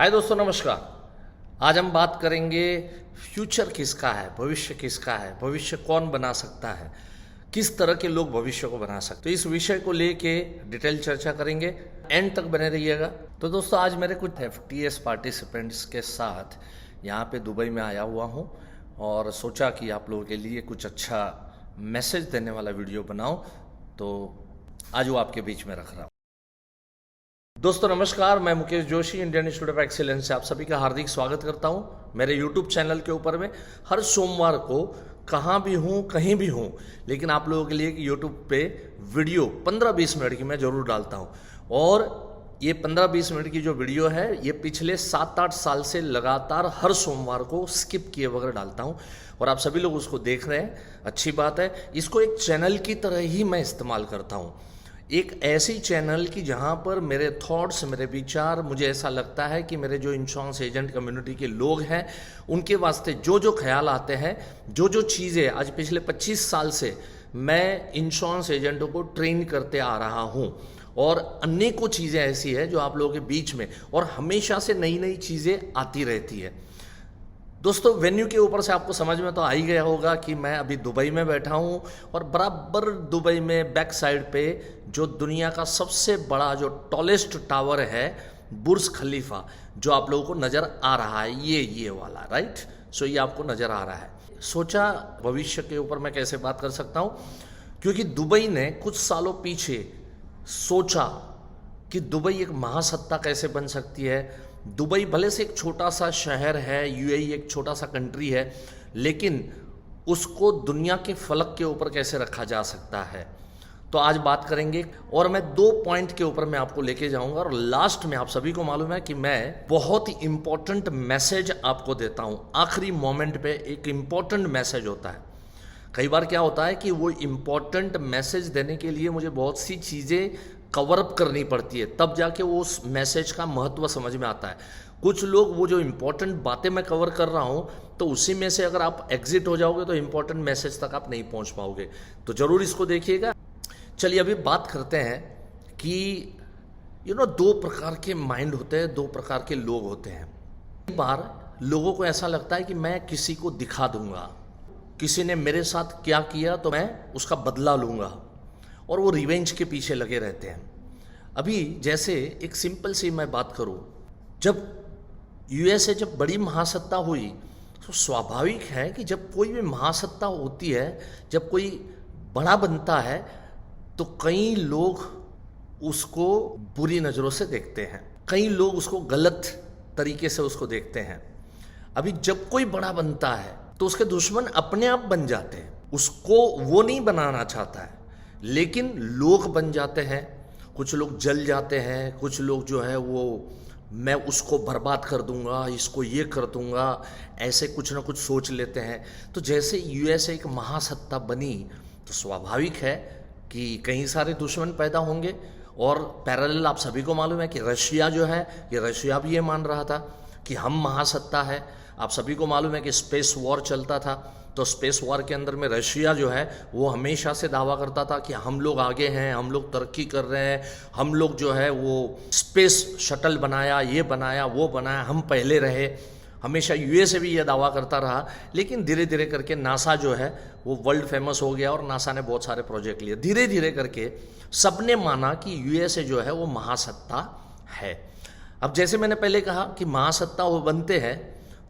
हाय दोस्तों, नमस्कार। आज हम बात करेंगे फ्यूचर किसका है, भविष्य किसका है, भविष्य कौन बना सकता है, किस तरह के लोग भविष्य को बना सकते हैं। तो इस विषय को लेके डिटेल चर्चा करेंगे, एंड तक बने रहिएगा। तो दोस्तों, आज मेरे कुछ FTS पार्टिसिपेंट्स के साथ यहाँ पे दुबई में आया हुआ हूँ और सोचा कि आप लोगों के लिए कुछ अच्छा मैसेज देने वाला वीडियो बनाऊँ, तो आज वो आपके बीच में रख रहा हूँ। दोस्तों नमस्कार, मैं Mukesh Joshi, Indian institute of excellence से आप सभी का हार्दिक स्वागत करता हूं मेरे यूट्यूब चैनल के ऊपर में। हर सोमवार को कहाँ भी हूं, कहीं भी हूं, लेकिन आप लोगों के लिए यूट्यूब पे वीडियो 15-20 मिनट की मैं जरूर डालता हूं। और ये 15-20 मिनट की जो वीडियो है, ये पिछले 7-8 साल से लगातार हर सोमवार को स्किप किए बगैर डालता हूं और आप सभी लोग उसको देख रहे हैं, अच्छी बात है। इसको एक चैनल की तरह ही मैं इस्तेमाल करता हूं, एक ऐसी चैनल की जहां पर मेरे थॉट्स, मेरे विचार, मुझे ऐसा लगता है कि मेरे जो इंश्योरेंस एजेंट कम्युनिटी के लोग हैं उनके वास्ते जो जो ख्याल आते हैं, जो जो चीज़ें आज पिछले 25 साल से मैं इंश्योरेंस एजेंटों को ट्रेन करते आ रहा हूं, और अनेकों चीज़ें ऐसी है जो आप लोगों के बीच में, और हमेशा से नई नई चीज़ें आती रहती है। दोस्तों, वेन्यू के ऊपर से आपको समझ में तो आ ही गया होगा कि मैं अभी दुबई में बैठा हूं, और बराबर दुबई में बैक साइड पे जो दुनिया का सबसे बड़ा, जो टॉलेस्ट टावर है, बुर्ज खलीफा, जो आप लोगों को नज़र आ रहा है, ये वाला, राइट। सो ये आपको नज़र आ रहा है। सोचा भविष्य के ऊपर मैं कैसे बात कर सकता हूं, क्योंकि दुबई ने कुछ सालों पीछे सोचा कि दुबई एक महासत्ता कैसे बन सकती है। दुबई भले से एक छोटा सा शहर है, UAE एक छोटा सा कंट्री है, लेकिन उसको दुनिया के फलक के ऊपर कैसे रखा जा सकता है, तो आज बात करेंगे। और मैं 2 पॉइंट के ऊपर मैं आपको लेके जाऊंगा, और लास्ट में आप सभी को मालूम है कि मैं बहुत ही इंपॉर्टेंट मैसेज आपको देता हूं। आखिरी मोमेंट पे एक इंपॉर्टेंट मैसेज होता है। कई बार क्या होता है कि वो इंपॉर्टेंट मैसेज देने के लिए मुझे बहुत सी चीज़ें कवर अप करनी पड़ती है, तब जाके वो उस मैसेज का महत्व समझ में आता है। कुछ लोग, वो जो इंपॉर्टेंट बातें मैं कवर कर रहा हूँ, तो उसी में से अगर आप एग्जिट हो जाओगे तो इंपॉर्टेंट मैसेज तक आप नहीं पहुँच पाओगे। तो ज़रूर इसको देखिएगा। चलिए अभी बात करते हैं कि 2 प्रकार के माइंड होते हैं, 2 प्रकार के लोग होते हैं। कई बार लोगों को ऐसा लगता है कि मैं किसी को दिखा दूंगा, किसी ने मेरे साथ क्या किया तो मैं उसका बदला लूँगा, और वो रिवेंज के पीछे लगे रहते हैं। अभी जैसे एक सिंपल सी मैं बात करूं, जब USA जब बड़ी महासत्ता हुई, तो स्वाभाविक है कि जब कोई भी महासत्ता होती है, जब कोई बड़ा बनता है, तो कई लोग उसको बुरी नज़रों से देखते हैं, कई लोग उसको गलत तरीके से उसको देखते हैं। अभी जब कोई बड़ा बनता है तो उसके दुश्मन अपने आप बन जाते हैं, उसको वो नहीं बनाना चाहता है, लेकिन लोग बन जाते हैं। कुछ लोग जल जाते हैं, कुछ लोग जो है वो मैं उसको बर्बाद कर दूंगा, इसको ये कर दूंगा, ऐसे कुछ ना कुछ सोच लेते हैं। तो जैसे USA एक महासत्ता बनी, तो स्वाभाविक है कि कई सारे दुश्मन पैदा होंगे। और पैरेलल आप सभी को मालूम है कि रशिया जो है, ये रशिया भी ये मान रहा था कि हम महासत्ता है। आप सभी को मालूम है कि स्पेस वॉर चलता था, तो स्पेस वॉर के अंदर में रशिया जो है वो हमेशा से दावा करता था कि हम लोग आगे हैं, हम लोग तरक्की कर रहे हैं, हम लोग जो है वो स्पेस शटल बनाया, ये बनाया, वो बनाया, हम पहले रहे। हमेशा USA भी ये दावा करता रहा, लेकिन धीरे धीरे करके नासा जो है वो वर्ल्ड फेमस हो गया, और नासा ने बहुत सारे प्रोजेक्ट लिए। धीरे धीरे करके सबने माना कि USA जो है वो महासत्ता है। अब जैसे मैंने पहले कहा कि महासत्ता वो बनते हैं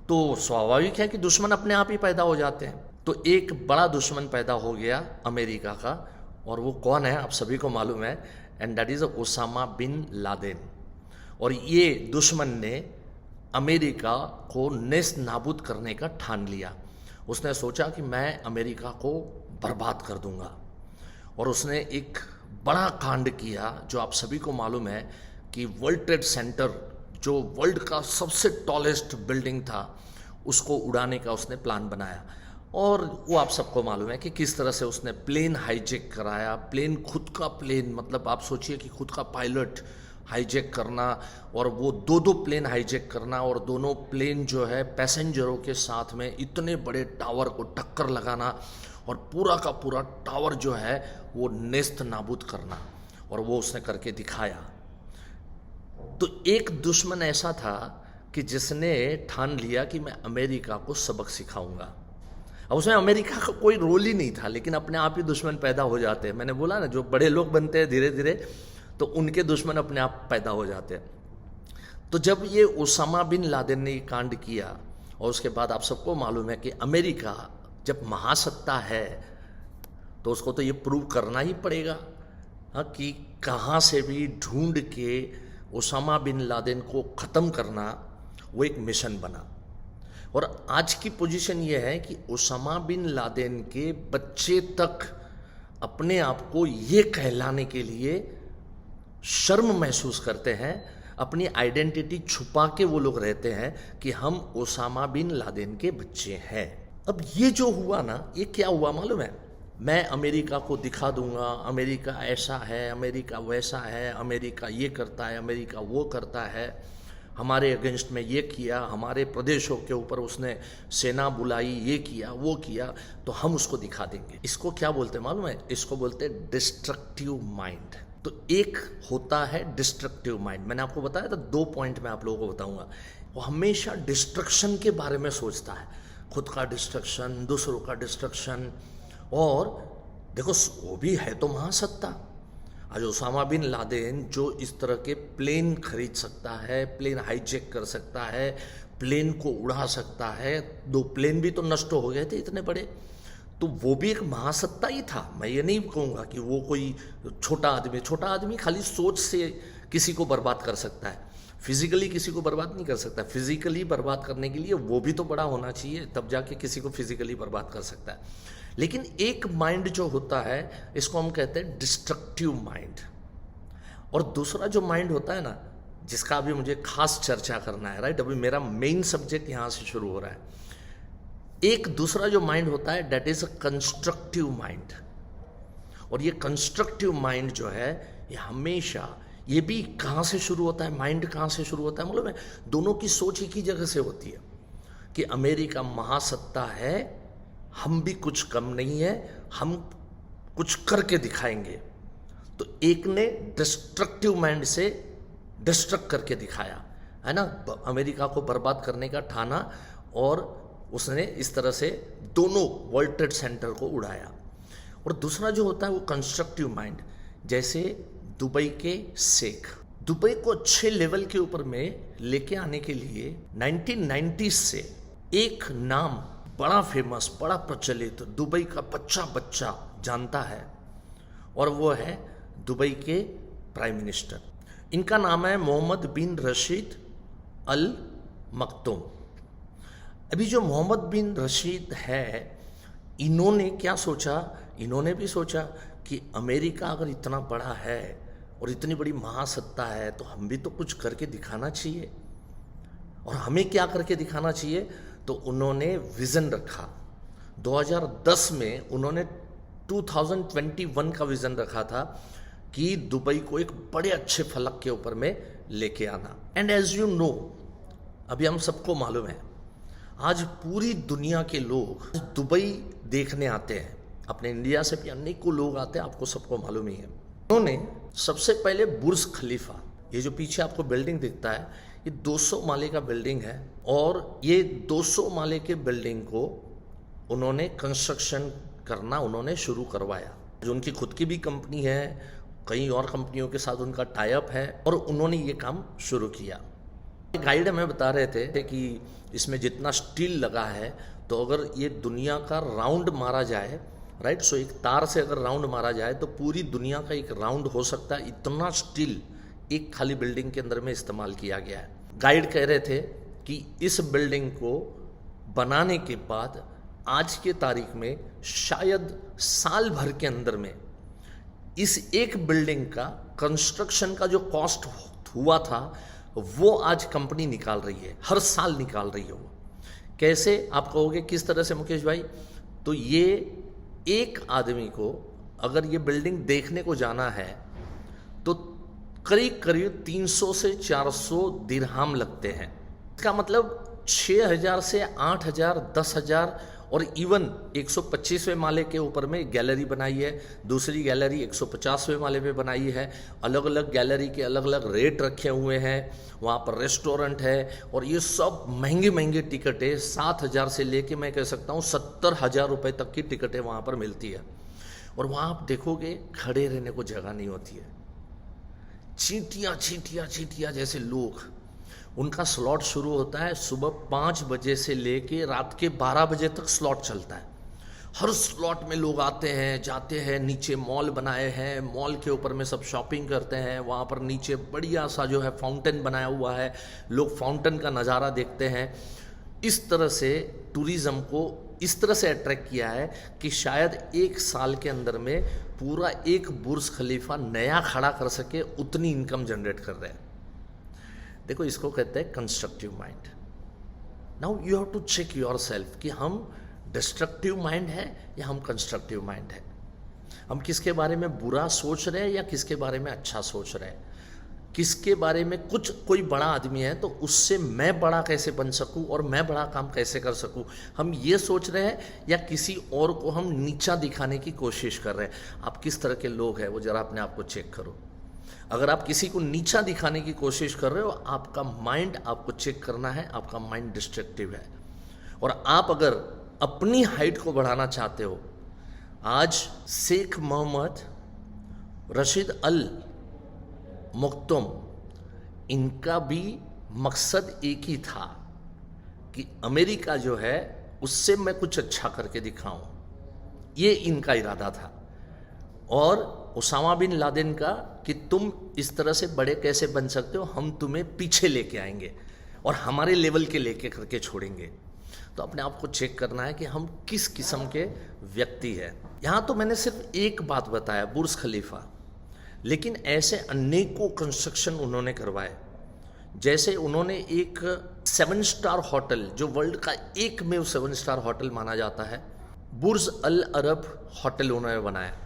तो स्वाभाविक है कि दुश्मन अपने आप ही पैदा हो जाते हैं। तो एक बड़ा दुश्मन पैदा हो गया अमेरिका का, और वो कौन है आप सभी को मालूम है, and that is Osama bin Laden. और ये दुश्मन ने अमेरिका को नेस्त नाबूद करने का ठान लिया। उसने सोचा कि मैं अमेरिका को बर्बाद कर दूंगा, और उसने एक बड़ा कांड किया, जो आप सभी को मालूम है कि वर्ल्ड ट्रेड सेंटर, जो वर्ल्ड का सबसे टॉलेस्ट बिल्डिंग था, उसको उड़ाने का उसने प्लान बनाया। और वो आप सबको मालूम है कि किस तरह से उसने प्लेन हाईजैक कराया। प्लेन, खुद का प्लेन, मतलब आप सोचिए कि खुद का पायलट हाईजैक करना, और वो 2-2 प्लेन हाईजैक करना, और दोनों प्लेन जो है पैसेंजरों के साथ में इतने बड़े टावर को टक्कर लगाना, और पूरा का पूरा टावर जो है वो नेस्त नाबूद करना, और वो उसने करके दिखाया। तो एक दुश्मन ऐसा था कि जिसने ठान लिया कि मैं अमेरिका को सबक सिखाऊंगा। अब उसमें अमेरिका का कोई रोल ही नहीं था, लेकिन अपने आप ही दुश्मन पैदा हो जाते हैं। मैंने बोला ना, जो बड़े लोग बनते हैं धीरे धीरे तो उनके दुश्मन अपने आप पैदा हो जाते हैं। तो जब ये ओसामा बिन लादेन ने कांड किया, और उसके बाद आप सबको मालूम है कि अमेरिका जब महासत्ता है तो उसको तो ये प्रूव करना ही पड़ेगा कि कहाँ से भी ढूंढ के ओसामा बिन लादेन को ख़त्म करना वो एक मिशन बना। और आज की पोजीशन ये है कि ओसामा बिन लादेन के बच्चे तक अपने आप को ये कहलाने के लिए शर्म महसूस करते हैं, अपनी आइडेंटिटी छुपा के वो लोग रहते हैं कि हम ओसामा बिन लादेन के बच्चे हैं। अब ये जो हुआ ना, ये क्या हुआ मालूम है? मैं अमेरिका को दिखा दूंगा, अमेरिका ऐसा है, अमेरिका वैसा है, अमेरिका ये करता है, अमेरिका वो करता है, हमारे अगेंस्ट में ये किया, हमारे प्रदेशों के ऊपर उसने सेना बुलाई, ये किया वो किया, तो हम उसको दिखा देंगे। इसको क्या बोलते हैं मालूम है? इसको बोलते हैं डिस्ट्रक्टिव माइंड। तो एक होता है डिस्ट्रक्टिव माइंड, मैंने आपको बताया था, 2 पॉइंट मैं आप लोगों को बताऊंगा। वो हमेशा डिस्ट्रक्शन के बारे में सोचता है, खुद का डिस्ट्रक्शन, दूसरों का डिस्ट्रक्शन। और देखो, वो भी है तो महासत्ता। आज ओसामा बिन लादेन जो इस तरह के प्लेन खरीद सकता है, प्लेन हाईजैक कर सकता है, प्लेन को उड़ा सकता है, 2 प्लेन भी तो नष्ट हो गए थे इतने बड़े, तो वो भी एक महासत्ता ही था। मैं ये नहीं कहूँगा कि वो कोई छोटा आदमी खाली सोच से किसी को बर्बाद कर सकता है, फिजिकली किसी को बर्बाद नहीं कर सकता। फिजिकली बर्बाद करने के लिए वो भी तो बड़ा होना चाहिए, तब जाके किसी को फिजिकली बर्बाद कर सकता है। लेकिन एक माइंड जो होता है, इसको हम कहते हैं डिस्ट्रक्टिव माइंड। और दूसरा जो माइंड होता है ना, जिसका अभी मुझे खास चर्चा करना है, राइट, अभी मेरा मेन सब्जेक्ट यहाँ से शुरू हो रहा है। एक दूसरा जो माइंड होता है, that is a constructive mind. और ये कंस्ट्रक्टिव माइंड जो है, ये हमेशा, ये भी कहाँ से शुरू होता है, माइंड कहाँ से शुरू होता है मालूम है? दोनों की सोच एक ही जगह से होती है कि अमेरिका महासत्ता है, हम भी कुछ कम नहीं है, हम कुछ करके दिखाएंगे। तो एक ने डिस्ट्रक्टिव माइंड से डिस्ट्रक्ट करके दिखाया, है ना, अमेरिका को बर्बाद करने का ठाना, और उसने इस तरह से दोनों वर्ल्ड ट्रेड सेंटर को उड़ाया। और दूसरा जो होता है वो कंस्ट्रक्टिव माइंड, जैसे दुबई के शेख, दुबई को अच्छे लेवल के ऊपर में लेके आने के लिए 1990s से एक नाम बड़ा फेमस, बड़ा प्रचलित, दुबई का बच्चा बच्चा जानता है, और वो है दुबई के प्राइम मिनिस्टर। इनका नाम है मोहम्मद बिन रशीद अल मक्तूम। अभी जो मोहम्मद बिन रशीद है, इन्होंने क्या सोचा? इन्होंने भी सोचा कि अमेरिका अगर इतना बड़ा है और इतनी बड़ी महासत्ता है, तो हम भी तो कुछ करके दिखाना चाहिए। और हमें क्या करके दिखाना चाहिए? तो उन्होंने विज़न रखा। 2010 में उन्होंने 2021 का विज़न रखा था कि दुबई को एक बड़े अच्छे फलक के ऊपर में लेके आना। एंड एज यू नो, अभी हम सबको मालूम है, आज पूरी दुनिया के लोग दुबई देखने आते हैं। अपने इंडिया से भी अनेकों लोग आते हैं, आपको सबको मालूम ही है। उन्होंने सबसे पहले बुर्ज खलीफा, ये जो पीछे आपको बिल्डिंग दिखता है, ये 200 माले का बिल्डिंग है। और ये 200 माले के बिल्डिंग को उन्होंने कंस्ट्रक्शन करना उन्होंने शुरू करवाया। जो उनकी खुद की भी कंपनी है, कई और कंपनियों के साथ उनका टाई अप है, और उन्होंने ये काम शुरू किया। गाइड हमें बता रहे थे कि इसमें जितना स्टील लगा है, तो अगर ये दुनिया का राउंड मारा जाए, राइट, सो एक तार से अगर राउंड मारा जाए तो पूरी दुनिया का एक राउंड हो सकता है। इतना स्टील एक खाली बिल्डिंग के अंदर में इस्तेमाल किया गया है। गाइड कह रहे थे कि इस बिल्डिंग को बनाने के बाद आज के तारीख में शायद साल भर के अंदर में इस एक बिल्डिंग का कंस्ट्रक्शन का जो कॉस्ट हुआ था, वो आज कंपनी निकाल रही है, हर साल निकाल रही है। वो कैसे, आप कहोगे किस तरह से मुकेश भाई? तो ये एक आदमी को अगर ये बिल्डिंग देखने को जाना है तो करीब करीब 300 से 400 दिरहम लगते हैं। इसका मतलब 6,000 से 8,000, 10,000 और इवन 125वें माले के ऊपर में गैलरी बनाई है, दूसरी गैलरी 150वें माले पे बनाई है। अलग अलग गैलरी के अलग अलग रेट रखे हुए हैं, वहाँ पर रेस्टोरेंट है, और ये सब महंगे महंगे टिकटें 7,000 से लेके मैं कह सकता हूँ 70,000 रुपये तक की टिकटें वहाँ पर मिलती है। और वहाँ आप देखोगे खड़े रहने को जगह नहीं होती है, चींटियाँ चींटियाँ चींटियाँ जैसे लोग। उनका स्लॉट शुरू होता है सुबह 5 बजे से लेके रात के 12 बजे तक स्लॉट चलता है। हर स्लॉट में लोग आते हैं जाते हैं, नीचे मॉल बनाए हैं, मॉल के ऊपर में सब शॉपिंग करते हैं, वहाँ पर नीचे बढ़िया सा जो है फाउंटेन बनाया हुआ है, लोग फाउंटेन का नज़ारा देखते हैं। इस तरह से टूरिज़्म को इस तरह से अट्रैक्ट किया है कि शायद 1 साल के अंदर में पूरा एक बुर्ज खलीफा नया खड़ा कर सके, उतनी इनकम जनरेट कर रहे हैं। देखो, इसको कहते हैं constructive mind. Now you have to check yourself कि हम डिस्ट्रक्टिव माइंड है या हम कंस्ट्रक्टिव माइंड है। हम किसके बारे में बुरा सोच रहे हैं या किसके बारे में अच्छा सोच रहे हैं। किसके बारे में कोई बड़ा आदमी है तो उससे मैं बड़ा कैसे बन सकूं और मैं बड़ा काम कैसे कर सकूं, हम ये सोच रहे हैं या किसी और को हम नीचा दिखाने की कोशिश कर रहे हैं। आप किस तरह के लोग हैं वो जरा अपने आप को चेक करो। अगर आप किसी को नीचा दिखाने की कोशिश कर रहे हो, आपका माइंड आपको चेक करना है, आपका माइंड डिस्ट्रक्टिव है। और आप अगर अपनी हाइट को बढ़ाना चाहते हो, आज शेख मोहम्मद रशीद अल मखदूम, इनका भी मकसद एक ही था कि अमेरिका जो है उससे मैं कुछ अच्छा करके दिखाऊं, ये इनका इरादा था। और उसामा बिन लादेन का कि तुम इस तरह से बड़े कैसे बन सकते हो, हम तुम्हें पीछे लेके आएंगे और हमारे लेवल के लेके करके छोड़ेंगे। तो अपने आप को चेक करना है कि हम किस किस्म के व्यक्ति हैं। यहाँ तो मैंने सिर्फ एक बात बताया, बुर्ज खलीफा, लेकिन ऐसे अनेकों कंस्ट्रक्शन उन्होंने करवाए। जैसे उन्होंने एक 7 स्टार होटल, जो वर्ल्ड का एकमेव 7 स्टार होटल माना जाता है, बुर्ज अल अरब होटल उन्होंने बनाया।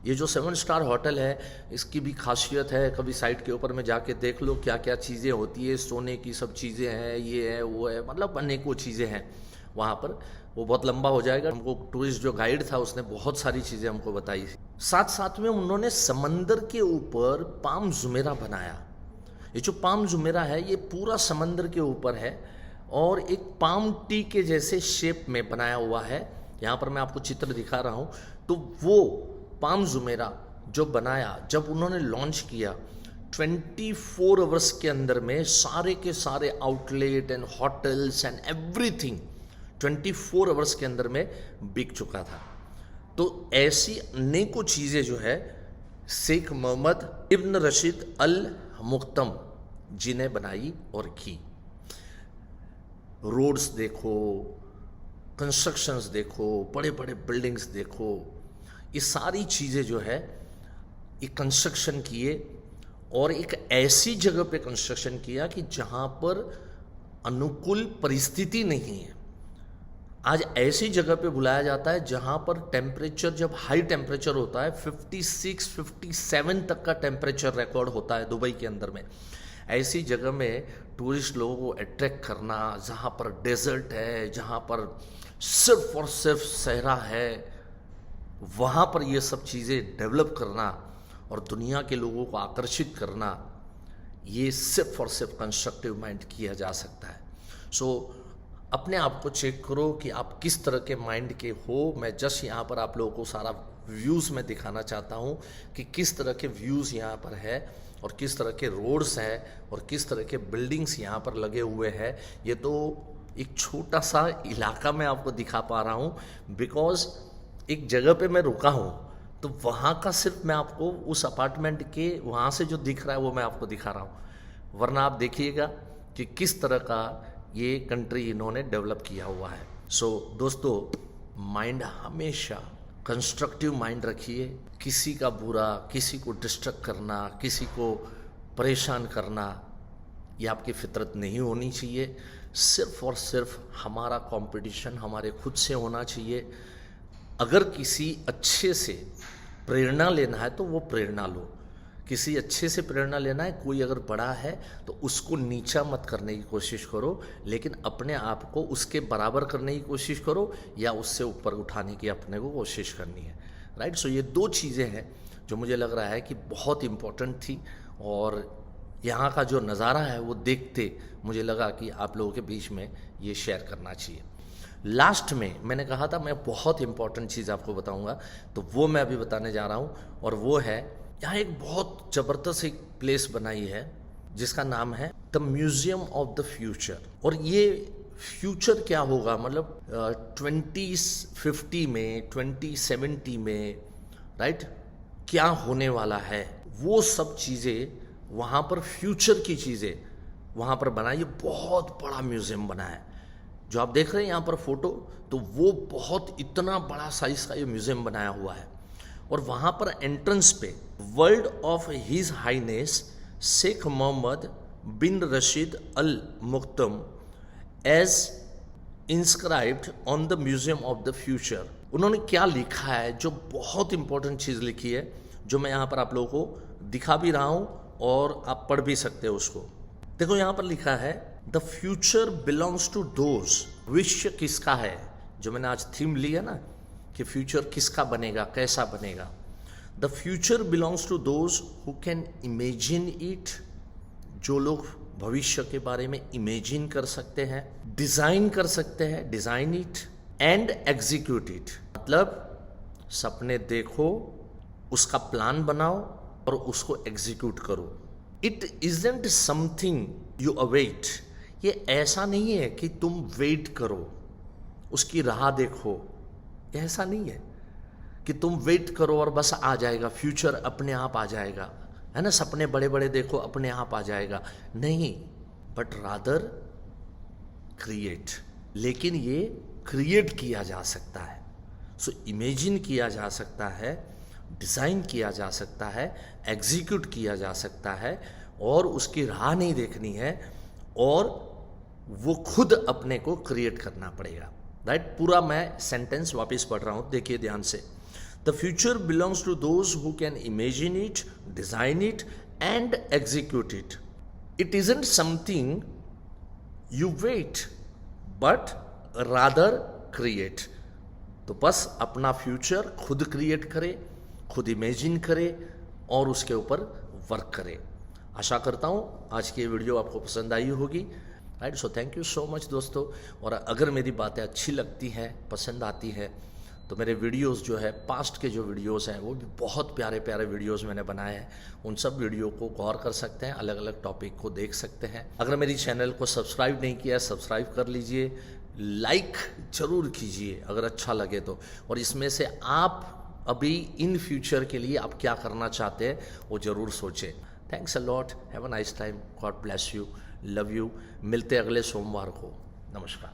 ये जो 7 स्टार होटल है, इसकी भी खासियत है, कभी साइट के ऊपर में जाके देख लो क्या क्या चीज़ें होती है, सोने की सब चीज़ें हैं, ये है वो है, मतलब अनेकों चीज़ें हैं वहाँ पर। वो बहुत लंबा हो जाएगा। हमको टूरिस्ट जो गाइड था उसने बहुत सारी चीज़ें हमको बताई। साथ साथ में उन्होंने समंदर के ऊपर पाम जुमेरा बनाया। ये जो पाम जुमेरा है ये पूरा समंदर के ऊपर है और एक पाम टी के जैसे शेप में बनाया हुआ है। यहाँ पर मैं आपको चित्र दिखा रहा हूँ। तो वो पाम जुमेरा जो बनाया, जब उन्होंने लॉन्च किया, 24 आवर्स के अंदर में सारे के सारे outlet and hotels and everything 24 hours के अंदर में बिक चुका था। तो ऐसी अनेकों चीज़ें जो है शेख मोहम्मद इब्न रशीद अल मखदूम जी ने बनाई और की। रोड्स देखो, कंस्ट्रक्शंस देखो, बड़े बड़े बिल्डिंग्स देखो, ये सारी चीज़ें जो है ये कंस्ट्रक्शन किए और एक ऐसी जगह पे कंस्ट्रक्शन किया कि जहाँ पर अनुकूल परिस्थिति नहीं है। आज ऐसी जगह पे बुलाया जाता है जहाँ पर टेम्परेचर, जब हाई टेम्परेचर होता है 56, 57 तक का टेम्परेचर रिकॉर्ड होता है दुबई के अंदर में। ऐसी जगह में टूरिस्ट लोगों को अट्रैक्ट करना, जहाँ पर डेजर्ट है, जहाँ पर सिर्फ और सिर्फ सहरा है, वहाँ पर ये सब चीज़ें डेवलप करना और दुनिया के लोगों को आकर्षित करना, ये सिर्फ और सिर्फ कंस्ट्रक्टिव माइंड किया जा सकता है। सो अपने आप को चेक करो कि आप किस तरह के माइंड के हो। मैं जस्ट यहाँ पर आप लोगों को सारा व्यूज़ में दिखाना चाहता हूँ कि किस तरह के व्यूज़ यहाँ पर है और किस तरह के रोड्स हैं और किस तरह के बिल्डिंग्स यहाँ पर लगे हुए हैं। ये तो एक छोटा सा इलाका मैं आपको दिखा पा रहा हूँ, बिकॉज एक जगह पे मैं रुका हूँ, तो वहाँ का सिर्फ मैं आपको उस अपार्टमेंट के वहाँ से जो दिख रहा है वो मैं आपको दिखा रहा हूँ। वरना आप देखिएगा कि किस तरह का ये कंट्री इन्होंने डेवलप किया हुआ है। सो दोस्तों, माइंड हमेशा कंस्ट्रक्टिव माइंड रखिए। किसी का बुरा, किसी को डिस्ट्रक्ट करना, किसी को परेशान करना, ये आपकी फितरत नहीं होनी चाहिए। सिर्फ और सिर्फ हमारा कंपटीशन हमारे खुद से होना चाहिए। अगर किसी अच्छे से प्रेरणा लेना है तो वो प्रेरणा लो, किसी अच्छे से प्रेरणा लेना है, कोई अगर बड़ा है तो उसको नीचा मत करने की कोशिश करो, लेकिन अपने आप को उसके बराबर करने की कोशिश करो या उससे ऊपर उठाने की अपने को कोशिश करनी है, राइट। सो ये दो चीज़ें हैं जो मुझे लग रहा है कि बहुत इम्पोर्टेंट थी, और यहाँ का जो नज़ारा है वो देखते मुझे लगा कि आप लोगों के बीच में ये शेयर करना चाहिए। लास्ट में मैंने कहा था मैं बहुत इंपॉर्टेंट चीज़ आपको बताऊंगा, तो वो मैं अभी बताने जा रहा हूँ, और वो है यहाँ एक बहुत ज़बरदस्त एक प्लेस बनाई है जिसका नाम है the Museum of the future. और ये फ्यूचर क्या होगा, मतलब 2050 में 2070 में, राइट, क्या होने वाला है, वो सब चीज़ें वहाँ पर, फ्यूचर की चीज़ें वहाँ पर बनाई। ये बहुत बड़ा म्यूज़ियम बना है जो आप देख रहे हैं यहाँ पर फोटो, तो वो बहुत इतना बड़ा साइज का ये म्यूज़ियम बनाया हुआ है। और वहाँ पर एंट्रेंस पे words of His Highness Sheikh Mohammed bin Rashid Al Maktoum as inscribed on the Museum of the Future. उन्होंने क्या लिखा है, जो बहुत इंपॉर्टेंट चीज़ लिखी है, जो मैं यहाँ पर आप लोगों को दिखा भी रहा हूँ और आप पढ़ भी सकते हो उसको। देखो यहाँ पर लिखा है the future belongs to those, भविष्य किसका है, जो मैंने आज थीम ली है ना कि फ्यूचर किसका बनेगा, कैसा बनेगा। The future belongs to those who can imagine it, जो लोग भविष्य के बारे में इमेजिन कर सकते हैं, डिज़ाइन कर सकते हैं, design it, and execute it, मतलब सपने देखो, उसका प्लान बनाओ और उसको एग्जीक्यूट करो। It isn't something you await, ये ऐसा नहीं है कि तुम वेट करो, उसकी राह देखो, ऐसा नहीं है कि तुम वेट करो और बस आ जाएगा, फ्यूचर अपने आप आ जाएगा, है ना, सपने बड़े बड़े देखो अपने आप आ जाएगा, नहीं, बट रादर क्रिएट। लेकिन ये क्रिएट किया जा सकता है, सो इमेजिन किया जा सकता है, डिज़ाइन किया जा सकता है, एग्जीक्यूट किया जा सकता है, और उसकी राह नहीं देखनी है, और वो खुद अपने को क्रिएट करना पड़ेगा, राइट। पूरा मैं सेंटेंस वापस पढ़ रहा हूँ, देखिए ध्यान से। The future belongs to those who can imagine it, design it and execute it. It isn't something you wait but rather create. तो बस अपना फ्यूचर खुद क्रिएट करे, खुद इमेजिन करे और उसके ऊपर वर्क करे। आशा करता हूँ आज की ये वीडियो आपको पसंद आई होगी, right. So thank you so much दोस्तों। और अगर मेरी बातें अच्छी लगती हैं, पसंद आती हैं, तो मेरे वीडियोस जो है, पास्ट के जो वीडियोस हैं, वो भी बहुत प्यारे प्यारे वीडियोस मैंने बनाए हैं, उन सब वीडियो को गौर कर सकते हैं, अलग अलग टॉपिक को देख सकते हैं। अगर मेरी चैनल को सब्सक्राइब नहीं किया है, सब्सक्राइब कर लीजिए, लाइक ज़रूर कीजिए अगर अच्छा लगे तो, और इसमें से आप अभी इन फ्यूचर के लिए आप क्या करना चाहते हैं वो ज़रूर सोचें। Thanks a lot, have a nice time, God bless you, love you. मिलते अगले सोमवार को, नमस्कार।